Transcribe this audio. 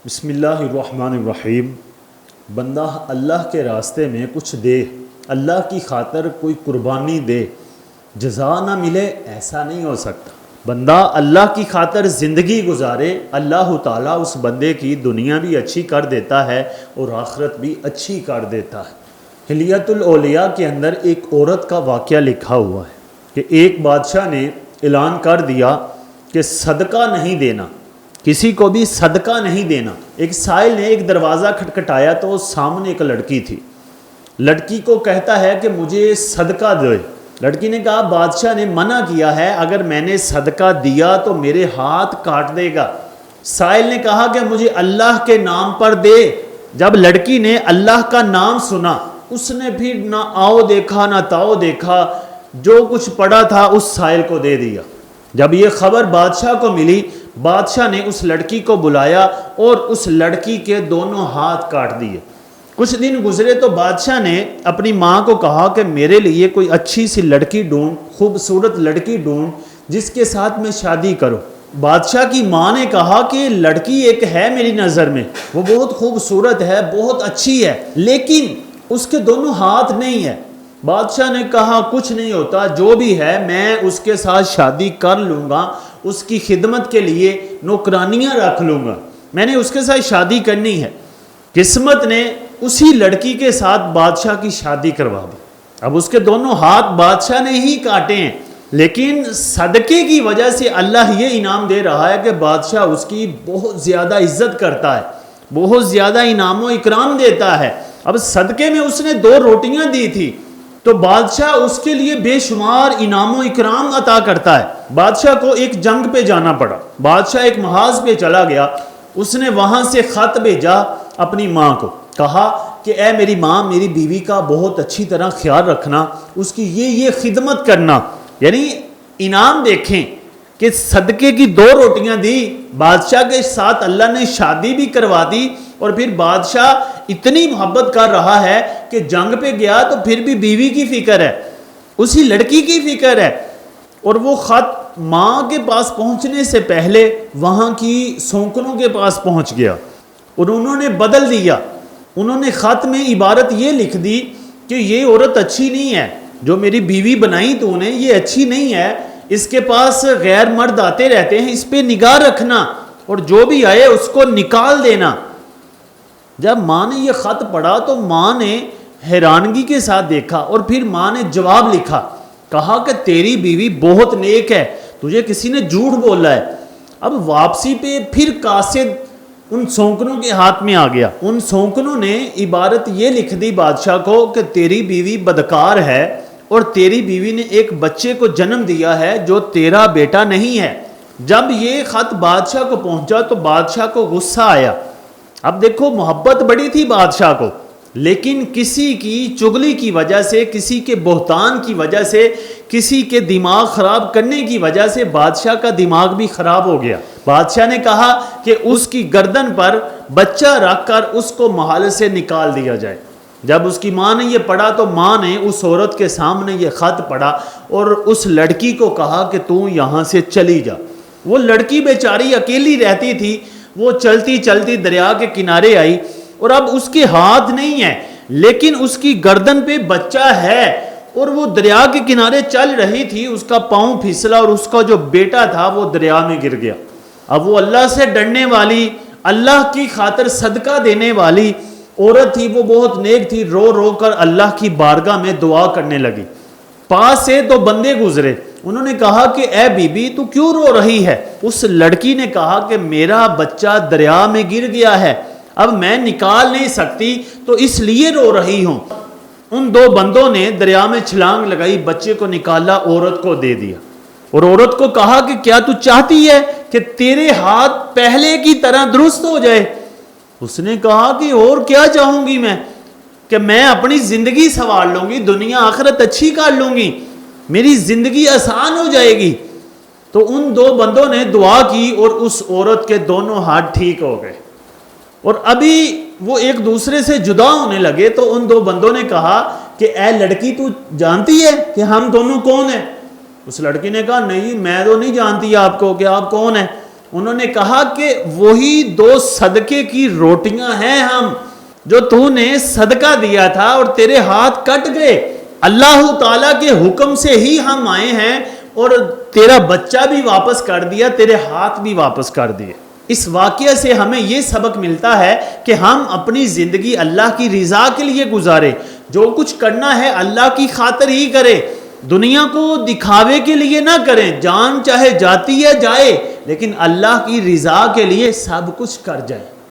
بسم اللہ الرحمن الرحیم۔ بندہ اللہ کے راستے میں کچھ دے، اللہ کی خاطر کوئی قربانی دے، جزا نہ ملے، ایسا نہیں ہو سکتا۔ بندہ اللہ کی خاطر زندگی گزارے، اللہ تعالیٰ اس بندے کی دنیا بھی اچھی کر دیتا ہے اور آخرت بھی اچھی کر دیتا ہے۔ حلیۃ الاولیاء کے اندر ایک عورت کا واقعہ لکھا ہوا ہے کہ ایک بادشاہ نے اعلان کر دیا کہ صدقہ نہیں دینا، کسی کو بھی صدقہ نہیں دینا۔ ایک سائل نے ایک دروازہ کھٹکھٹایا تو سامنے ایک لڑکی تھی۔ لڑکی کو کہتا ہے کہ مجھے صدقہ دے۔ لڑکی نے کہا بادشاہ نے منع کیا ہے، اگر میں نے صدقہ دیا تو میرے ہاتھ کاٹ دے گا۔ سائل نے کہا کہ مجھے اللہ کے نام پر دے۔ جب لڑکی نے اللہ کا نام سنا، اس نے پھر نہ آؤ دیکھا نہ تاؤ دیکھا، جو کچھ پڑا تھا اس سائل کو دے دیا۔ جب یہ خبر بادشاہ کو ملی، بادشاہ نے اس لڑکی کو بلایا اور اس لڑکی کے دونوں ہاتھ کاٹ دیے۔ کچھ دن گزرے تو بادشاہ نے اپنی ماں کو کہا کہ میرے لیے کوئی اچھی سی لڑکی ڈھونڈ، خوبصورت لڑکی ڈھونڈ جس کے ساتھ میں شادی کروں۔ بادشاہ کی ماں نے کہا کہ لڑکی ایک ہے میری نظر میں، وہ بہت خوبصورت ہے، بہت اچھی ہے، لیکن اس کے دونوں ہاتھ نہیں ہے۔ بادشاہ نے کہا کچھ نہیں ہوتا، جو بھی ہے میں اس کے ساتھ شادی کر لوں گا، اس کی خدمت کے لیے نوکرانیاں رکھ لوں گا، میں نے اس کے ساتھ شادی کرنی ہے۔ قسمت نے اسی لڑکی کے ساتھ بادشاہ کی شادی کروا دی۔ اب اس کے دونوں ہاتھ بادشاہ نے ہی کاٹے ہیں، لیکن صدقے کی وجہ سے اللہ یہ انعام دے رہا ہے کہ بادشاہ اس کی بہت زیادہ عزت کرتا ہے، بہت زیادہ انعام و اکرام دیتا ہے۔ اب صدقے میں اس نے 2 روٹیاں دی تھی تو بادشاہ اس کے لیے بے شمار انعام و اکرام عطا کرتا ہے۔ بادشاہ کو ایک جنگ پہ جانا پڑا، بادشاہ ایک محاذ پہ چلا گیا، اس نے وہاں سے خط بھیجا اپنی ماں کو، کہا کہ اے میری ماں، میری بیوی کا بہت اچھی طرح خیال رکھنا، اس کی یہ خدمت کرنا۔ یعنی انعام دیکھیں کہ صدقے کی 2 روٹیاں دی، بادشاہ کے ساتھ اللہ نے شادی بھی کروا دی، اور پھر بادشاہ اتنی محبت کر رہا ہے کہ جنگ پہ گیا تو پھر بھی بیوی کی فکر ہے، اسی لڑکی کی فکر ہے۔ اور وہ خط ماں کے پاس پہنچنے سے پہلے وہاں کی سونکنوں کے پاس پہنچ گیا اور انہوں نے بدل دیا۔ انہوں نے خط میں عبارت یہ لکھ دی کہ یہ عورت اچھی نہیں ہے، جو میری بیوی بنائی تو نے یہ اچھی نہیں ہے، اس کے پاس غیر مرد آتے رہتے ہیں، اس پہ نگاہ رکھنا، اور جو بھی آئے اس کو نکال دینا۔ جب ماں نے یہ خط پڑھا تو ماں نے حیرانگی کے ساتھ دیکھا، اور پھر ماں نے جواب لکھا، کہا کہ تیری بیوی بہت نیک ہے، تجھے کسی نے جھوٹ بولا ہے۔ اب واپسی پہ پھر قاصد ان سونکنوں کے ہاتھ میں آ گیا، ان سونکنوں نے عبارت یہ لکھ دی بادشاہ کو کہ تیری بیوی بدکار ہے اور تیری بیوی نے ایک بچے کو جنم دیا ہے جو تیرا بیٹا نہیں ہے۔ جب یہ خط بادشاہ کو پہنچا تو بادشاہ کو غصہ آیا۔ اب دیکھو محبت بڑی تھی بادشاہ کو، لیکن کسی کی چغلی کی وجہ سے، کسی کے بہتان کی وجہ سے، کسی کے دماغ خراب کرنے کی وجہ سے بادشاہ کا دماغ بھی خراب ہو گیا۔ بادشاہ نے کہا کہ اس کی گردن پر بچہ رکھ کر اس کو محل سے نکال دیا جائے۔ جب اس کی ماں نے یہ پڑھا تو ماں نے اس عورت کے سامنے یہ خط پڑھا اور اس لڑکی کو کہا کہ تو یہاں سے چلی جا۔ وہ لڑکی بیچاری اکیلی رہتی تھی، وہ چلتی چلتی دریا کے کنارے آئی، اور اب اس کے ہاتھ نہیں ہے لیکن اس کی گردن پہ بچہ ہے، اور وہ دریا کے کنارے چل رہی تھی، اس کا پاؤں پھسلا اور اس کا جو بیٹا تھا وہ دریا میں گر گیا۔ اب وہ اللہ سے ڈرنے والی، اللہ کی خاطر صدقہ دینے والی عورت تھی، وہ بہت نیک تھی، رو رو کر اللہ کی بارگاہ میں دعا کرنے لگی۔ پاس سے 2 بندے گزرے، انہوں نے کہا کہ اے بی بی تو کیوں رو رہی ہے؟ اس لڑکی نے کہا کہ میرا بچہ دریا میں گر گیا ہے، اب میں نکال نہیں سکتی تو اس لیے رو رہی ہوں۔ ان 2 بندوں نے دریا میں چھلانگ لگائی، بچے کو نکالا، عورت کو دے دیا، اور عورت کو کہا کہ کیا تو چاہتی ہے کہ تیرے ہاتھ پہلے کی طرح درست ہو جائے؟ اس نے کہا کہ اور کیا چاہوں گی میں، کہ میں اپنی زندگی سنوار لوں گی، دنیا آخرت اچھی کر لوں گی، میری زندگی آسان ہو جائے گی۔ تو ان 2 بندوں نے دعا کی اور اس عورت کے دونوں ہاتھ ٹھیک ہو گئے، اور ابھی وہ ایک دوسرے سے جدا ہونے لگے تو ان 2 بندوں نے کہا کہ اے لڑکی تو جانتی ہے کہ ہم دونوں کون ہیں؟ اس لڑکی نے کہا نہیں، میں تو نہیں جانتی آپ کو کہ آپ کون ہیں۔ انہوں نے کہا کہ وہی 2 صدقے کی روٹیاں ہیں ہم جو تو نے صدقہ دیا تھا اور تیرے ہاتھ کٹ گئے، اللہ تعالیٰ کے حکم سے ہی ہم آئے ہیں اور تیرا بچہ بھی واپس کر دیا، تیرے ہاتھ بھی واپس کر دیے۔ اس واقعہ سے ہمیں یہ سبق ملتا ہے کہ ہم اپنی زندگی اللہ کی رضا کے لیے گزارے، جو کچھ کرنا ہے اللہ کی خاطر ہی کرے، دنیا کو دکھاوے کے لیے نہ کریں، جان چاہے جاتی ہے جائے لیکن اللہ کی رضا کے لیے سب کچھ کر جائیں۔